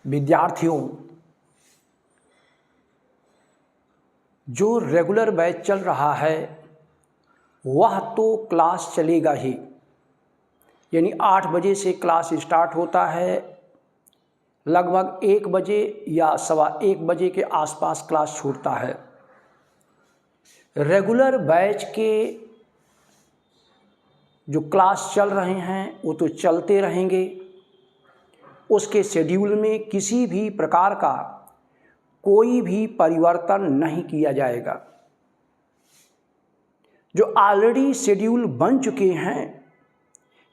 विद्यार्थियों, जो regular batch चल रहा है वह तो क्लास चलेगा ही, यानी 8 बजे से क्लास स्टार्ट होता है, लगभग 1 बजे या 1:15 बजे के आसपास क्लास छूटता है। रेगुलर बैच के जो क्लास चल रहे हैं वो तो चलते रहेंगे, उसके शेड्यूल में किसी भी प्रकार का कोई भी परिवर्तन नहीं किया जाएगा। जो ऑलरेडी शेड्यूल बन चुके हैं,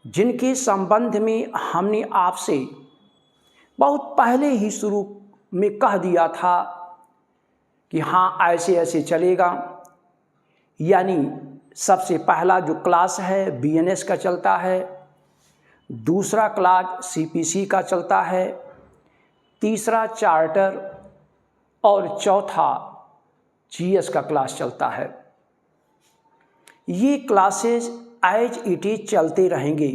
जिनके संबंध में हमने आपसे बहुत पहले ही शुरू में कह दिया था कि हाँ ऐसे ऐसे चलेगा, यानी सबसे पहला जो क्लास है बीएनएस का चलता है, दूसरा क्लास सीपीसी का चलता है, तीसरा चार्टर और चौथा जीएस का क्लास चलता है। ये क्लासेस एज इट इज चलते रहेंगे,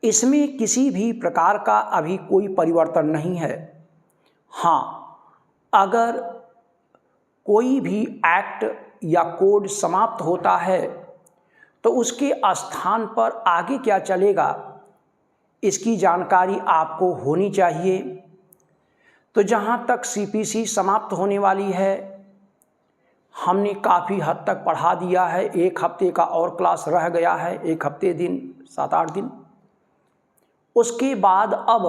इसमें किसी भी प्रकार का अभी कोई परिवर्तन नहीं है। हाँ, अगर कोई भी एक्ट या कोड समाप्त होता है तो उसके स्थान पर आगे क्या चलेगा इसकी जानकारी आपको होनी चाहिए। तो जहाँ तक सीपीसी समाप्त होने वाली है, हमने काफ़ी हद तक पढ़ा दिया है। 1 हफ्ते का और क्लास रह गया है, 1 हफ्ते दिन 7-8 दिन। उसके बाद अब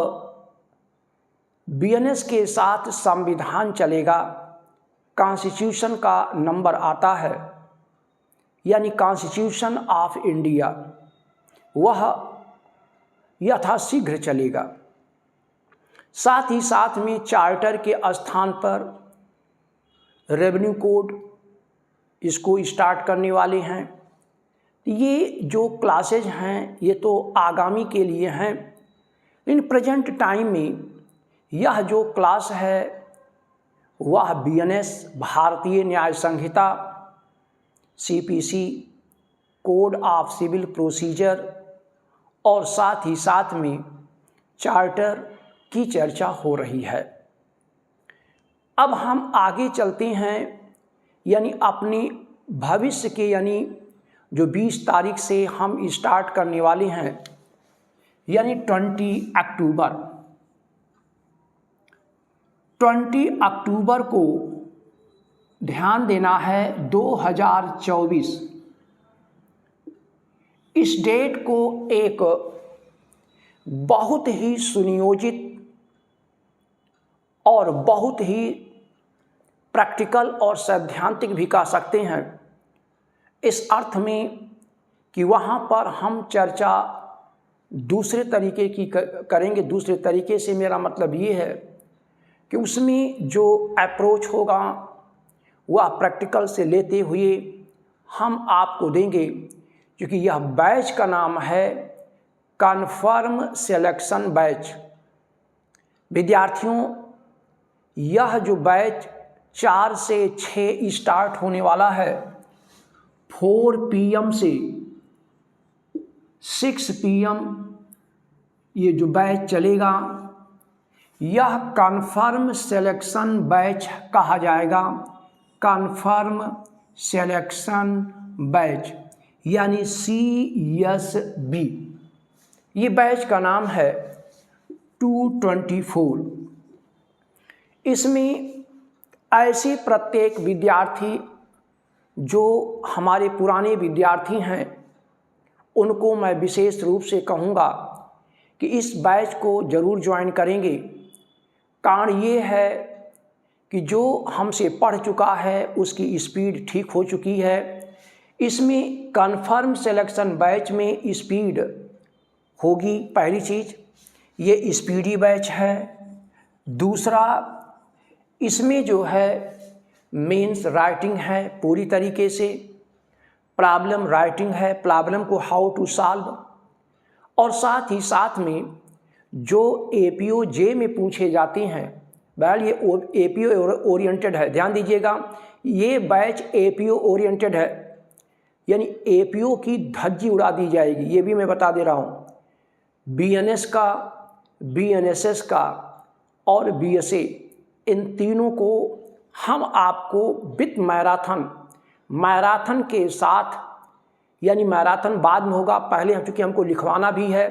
बीएनएस के साथ संविधान चलेगा, कॉन्स्टिट्यूशन का नंबर आता है, यानी कॉन्स्टिट्यूशन ऑफ इंडिया, वह यथाशीघ्र चलेगा। साथ ही साथ में चार्टर के स्थान पर रेवेन्यू कोड इसको स्टार्ट करने वाले हैं। ये जो क्लासेज हैं ये तो आगामी के लिए हैं, इन प्रेजेंट टाइम में यह जो क्लास है वह BNS, Bharatiya Nyaya Sanhita, CPC, code of civil procedure और साथ ही साथ में चार्टर की चर्चा हो रही है। अब हम आगे चलते हैं, यानी अपने भविष्य के, यानी जो 20 तारीख से हम स्टार्ट करने वाले हैं, यानी 20 अक्टूबर को ध्यान देना है 2024। इस डेट को एक बहुत ही सुनियोजित और बहुत ही प्रैक्टिकल और सैद्धांतिक भी कह सकते हैं, इस अर्थ में कि वहाँ पर हम चर्चा दूसरे तरीके की करेंगे। दूसरे तरीके से मेरा मतलब ये है कि उसमें जो अप्रोच होगा वह प्रैक्टिकल से लेते हुए हम आपको देंगे, क्योंकि यह बैच का नाम है कन्फर्म सिलेक्शन बैच। विद्यार्थियों, यह जो बैच 4 से 6 स्टार्ट होने वाला है, 4 PM से 6 PM ये जो बैच चलेगा, यह कन्फर्म सिलेक्शन बैच कहा जाएगा। कन्फर्म सिलेक्शन बैच यानी CSB, ये बैच का नाम है 224। इसमें ऐसे प्रत्येक विद्यार्थी जो हमारे पुराने विद्यार्थी हैं उनको मैं विशेष रूप से कहूँगा कि इस बैच को ज़रूर ज्वाइन करेंगे। कारण ये है कि जो हमसे पढ़ चुका है उसकी स्पीड ठीक हो चुकी है। इसमें कन्फर्म सिलेक्शन बैच में स्पीड होगी। पहली चीज़ ये स्पीडी बैच है। दूसरा, इसमें जो है मेंस राइटिंग है पूरी तरीके से, प्रॉब्लम राइटिंग है, प्रॉब्लम को हाउ टू सॉल्व, और साथ ही साथ में जो APO जे में पूछे जाते हैं, वेल ये APO ओरिएंटेड है। ध्यान दीजिएगा, ये बैच APO ओरिएंटेड है, यानी APO की धज्जी उड़ा दी जाएगी। ये भी मैं बता दे रहा हूँ। BNS का, BNSS का और बीएसए, इन तीनों को हम आपको विथ मैराथन के साथ, यानी मैराथन बाद में होगा, पहले चूँकि हमको लिखवाना भी है,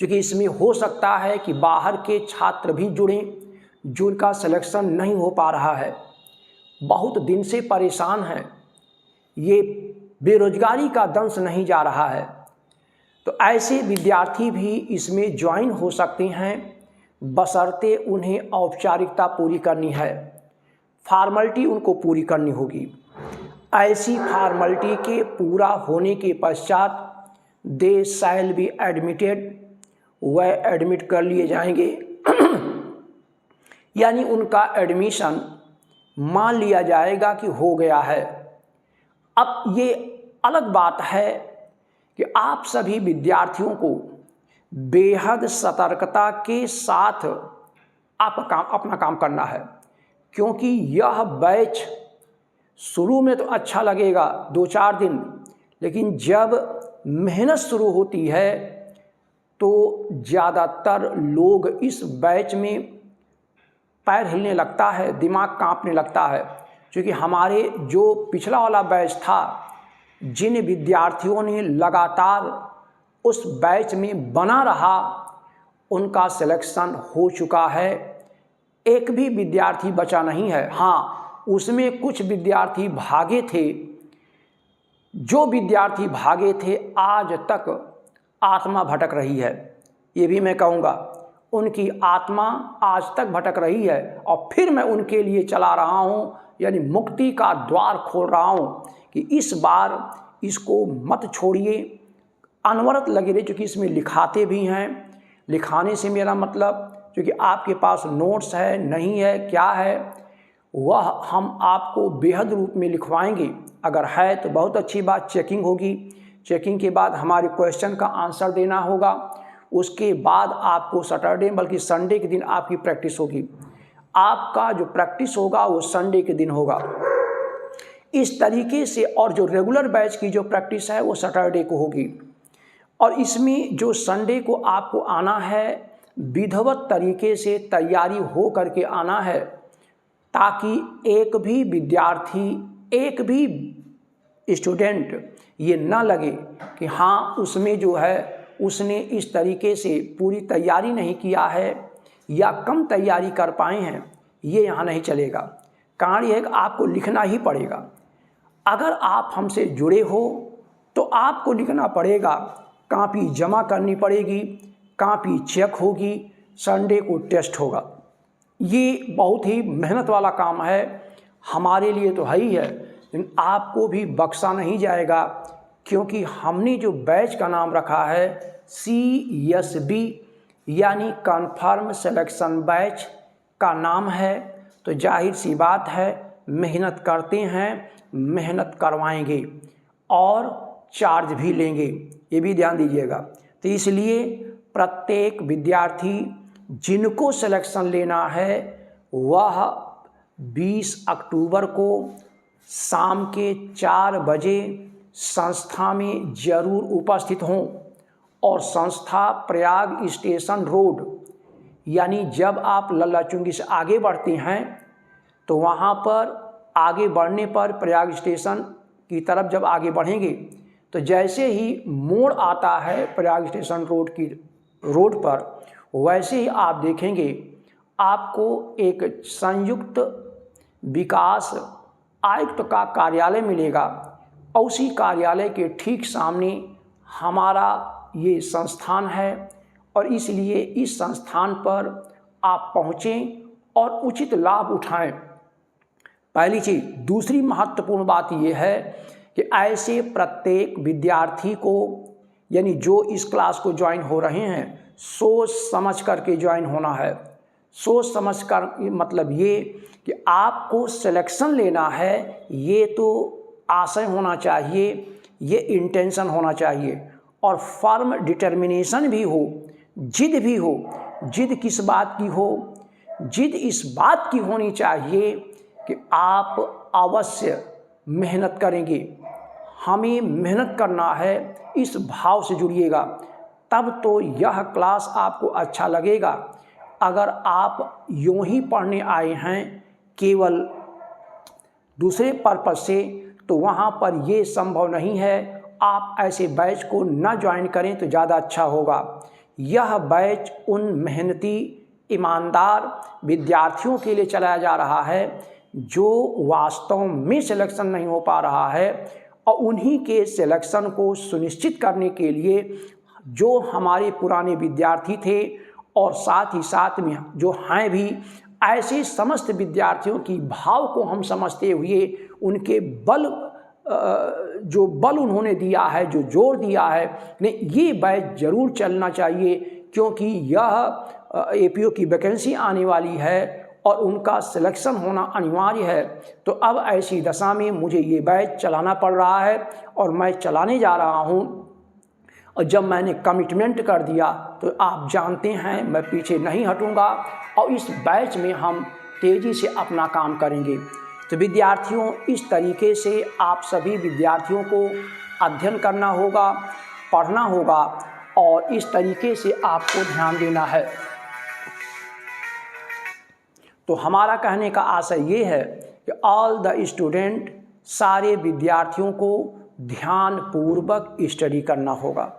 क्योंकि इसमें हो सकता है कि बाहर के छात्र भी जुड़ें जिनका सिलेक्शन नहीं हो पा रहा है, बहुत दिन से परेशान हैं, ये बेरोजगारी का दंश नहीं जा रहा है, तो ऐसे विद्यार्थी भी इसमें ज्वाइन हो सकते हैं, बशर्ते उन्हें औपचारिकता पूरी करनी है, फॉर्मेलिटी उनको पूरी करनी होगी। ऐसी फॉर्मेलिटी के पूरा होने के पश्चात दे शैल बी एडमिटेड, वह एडमिट कर लिए जाएंगे यानी उनका एडमिशन मान लिया जाएगा कि हो गया है। अब ये अलग बात है कि आप सभी विद्यार्थियों को बेहद सतर्कता के साथ अपना काम करना है, क्योंकि यह बैच शुरू में तो अच्छा लगेगा 2-4 दिन, लेकिन जब मेहनत शुरू होती है तो ज़्यादातर लोग इस बैच में पैर हिलने लगता है, दिमाग कांपने लगता है, क्योंकि हमारे जो पिछला वाला बैच था, जिन विद्यार्थियों ने लगातार उस बैच में बना रहा, उनका सिलेक्शन हो चुका है, एक भी विद्यार्थी बचा नहीं है। हाँ, उसमें कुछ विद्यार्थी भागे थे, जो विद्यार्थी भागे थे आज तक आत्मा भटक रही है, ये भी मैं कहूँगा, उनकी आत्मा आज तक भटक रही है, और फिर मैं उनके लिए चला रहा हूँ, यानी मुक्ति का द्वार खोल रहा हूँ कि इस बार इसको मत छोड़िए, अनवरत लगे रहे, क्योंकि इसमें लिखाते भी हैं। लिखाने से मेरा मतलब, क्योंकि आपके पास नोट्स है नहीं है क्या है, वह हम आपको बेहद रूप में लिखवाएंगे। अगर है तो बहुत अच्छी बात, चेकिंग होगी, चेकिंग के बाद हमारे क्वेश्चन का आंसर देना होगा, उसके बाद आपको सैटरडे बल्कि संडे के दिन आपकी प्रैक्टिस होगी। आपका जो प्रैक्टिस होगा वो संडे के दिन होगा, इस तरीके से, और जो रेगुलर बैच की जो प्रैक्टिस है वो सैटरडे को होगी। और इसमें जो संडे को आपको आना है, विधिवत तरीके से तैयारी हो करके आना है, ताकि एक भी विद्यार्थी, एक भी स्टूडेंट ये ना लगे कि हाँ उसमें जो है उसने इस तरीके से पूरी तैयारी नहीं किया है या कम तैयारी कर पाए हैं, ये यहाँ नहीं चलेगा। कार्य है कि आपको लिखना ही पड़ेगा। अगर आप हमसे जुड़े हो तो आपको लिखना पड़ेगा, कॉपी जमा करनी पड़ेगी, कॉपी चेक होगी, संडे को टेस्ट होगा। ये बहुत ही मेहनत वाला काम है, हमारे लिए तो है ही है, लेकिन आपको भी बख्शा नहीं जाएगा, क्योंकि हमने जो बैच का नाम रखा है CSB यानी कन्फर्म सिलेक्शन बैच का नाम है, तो जाहिर सी बात है मेहनत करते हैं, मेहनत करवाएंगे और चार्ज भी लेंगे, ये भी ध्यान दीजिएगा। तो इसलिए प्रत्येक विद्यार्थी जिनको सिलेक्शन लेना है वह 20 अक्टूबर को शाम के 4 बजे संस्था में जरूर उपस्थित हों, और संस्था प्रयाग स्टेशन रोड, यानी जब आप लल्ला चुंगी से आगे बढ़ते हैं तो वहाँ पर आगे बढ़ने पर प्रयाग स्टेशन की तरफ जब आगे बढ़ेंगे तो जैसे ही मोड़ आता है प्रयाग स्टेशन रोड पर, वैसे ही आप देखेंगे आपको एक संयुक्त विकास आयुक्त का कार्यालय मिलेगा, और उसी कार्यालय के ठीक सामने हमारा ये संस्थान है, और इसलिए इस संस्थान पर आप पहुँचें और उचित लाभ उठाएं। पहली चीज़। दूसरी महत्वपूर्ण बात यह है कि ऐसे प्रत्येक विद्यार्थी को, यानी जो इस क्लास को ज्वाइन हो रहे हैं, सोच समझ करके ज्वाइन होना है। सोच समझ कर मतलब ये कि आपको सिलेक्शन लेना है, ये तो आशय होना चाहिए, ये इंटेंशन होना चाहिए, और फर्म डिटर्मिनेशन भी हो, जिद भी हो। जिद किस बात की हो? जिद इस बात की होनी चाहिए कि आप अवश्य मेहनत करेंगे, हमें मेहनत करना है, इस भाव से जुड़िएगा, तब तो यह क्लास आपको अच्छा लगेगा। अगर आप यूं ही पढ़ने आए हैं केवल दूसरे पर्पज से, तो वहाँ पर ये संभव नहीं है। आप ऐसे बैच को न ज्वाइन करें तो ज़्यादा अच्छा होगा। यह बैच उन मेहनती ईमानदार विद्यार्थियों के लिए चलाया जा रहा है जो वास्तव में सिलेक्शन नहीं हो पा रहा है, और उन्हीं के सिलेक्शन को सुनिश्चित करने के लिए जो हमारे पुराने विद्यार्थी थे और साथ ही साथ में जो हैं भी, ऐसे समस्त विद्यार्थियों की भाव को हम समझते हुए उनके जो बल उन्होंने दिया है, जो जोर दिया है, नहीं ये बैच जरूर चलना चाहिए, क्योंकि यह एपीओ की वैकेंसी आने वाली है और उनका सिलेक्शन होना अनिवार्य है। तो अब ऐसी दशा में मुझे ये बैच चलाना पड़ रहा है और मैं चलाने जा रहा हूँ। और जब मैंने कमिटमेंट कर दिया तो आप जानते हैं मैं पीछे नहीं हटूंगा और इस बैच में हम तेज़ी से अपना काम करेंगे। तो विद्यार्थियों, इस तरीके से आप सभी विद्यार्थियों को अध्ययन करना होगा, पढ़ना होगा और इस तरीके से आपको ध्यान देना है। तो हमारा कहने का आशय ये है कि ऑल द स्टूडेंट, सारे विद्यार्थियों को ध्यानपूर्वक स्टडी करना होगा।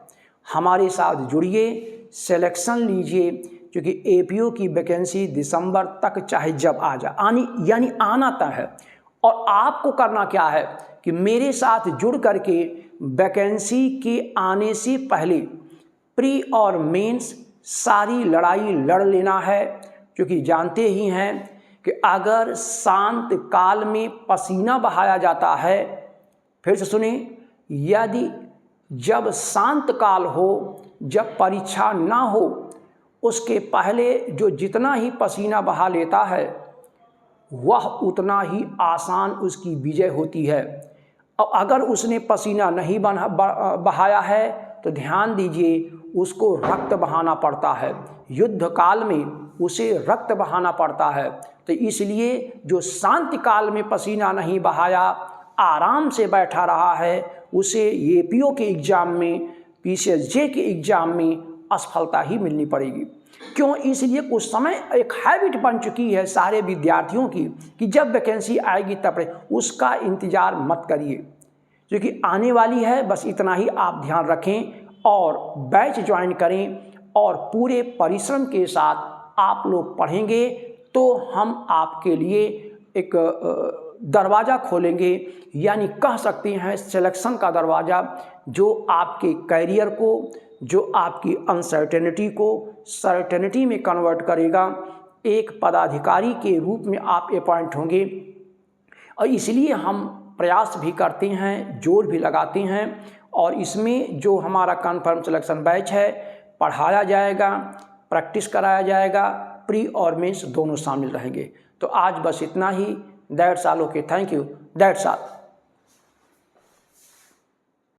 हमारे साथ जुड़िए, सिलेक्शन लीजिए, क्योंकि एपीओ की वैकेंसी दिसंबर तक चाहे जब आ जाए यानी आना तय है। और आपको करना क्या है कि मेरे साथ जुड़ करके वैकेंसी के आने से पहले प्री और मेंस सारी लड़ाई लड़ लेना है, क्योंकि जानते ही हैं कि अगर शांत काल में पसीना बहाया जाता है, फिर से सुने, यदि जब शांत काल हो, जब परीक्षा ना हो, उसके पहले जो जितना ही पसीना बहा लेता है वह उतना ही आसान उसकी विजय होती है। और अगर उसने पसीना नहीं बहाया है तो ध्यान दीजिए, उसको रक्त बहाना पड़ता है, युद्ध काल में उसे रक्त बहाना पड़ता है। तो इसलिए जो शांति काल में पसीना नहीं बहाया, आराम से बैठा रहा है, उसे एपीओ के एग्ज़ाम में, पीसीएसजे के एग्ज़ाम में असफलता ही मिलनी पड़ेगी। क्यों? इसलिए कुछ समय एक हैबिट बन चुकी है सारे विद्यार्थियों की कि जब वैकेंसी आएगी तब उसका इंतज़ार मत करिए, क्योंकि आने वाली है। बस इतना ही आप ध्यान रखें और बैच ज्वाइन करें और पूरे परिश्रम के साथ आप लोग पढ़ेंगे तो हम आपके लिए एक दरवाज़ा खोलेंगे, यानी कह सकते हैं सिलेक्शन का दरवाज़ा, जो आपके कैरियर को, जो आपकी अनसर्टेनिटी को सर्टेनिटी में कन्वर्ट करेगा। एक पदाधिकारी के रूप में आप अपॉइंट होंगे। और इसलिए हम प्रयास भी करते हैं, जोर भी लगाते हैं, और इसमें जो हमारा कन्फर्म सिलेक्शन बैच है पढ़ाया जाएगा, प्रैक्टिस कराया जाएगा, प्री और मेंस दोनों शामिल रहेंगे। तो आज बस इतना ही। That's all. Okay, thank you. That's all.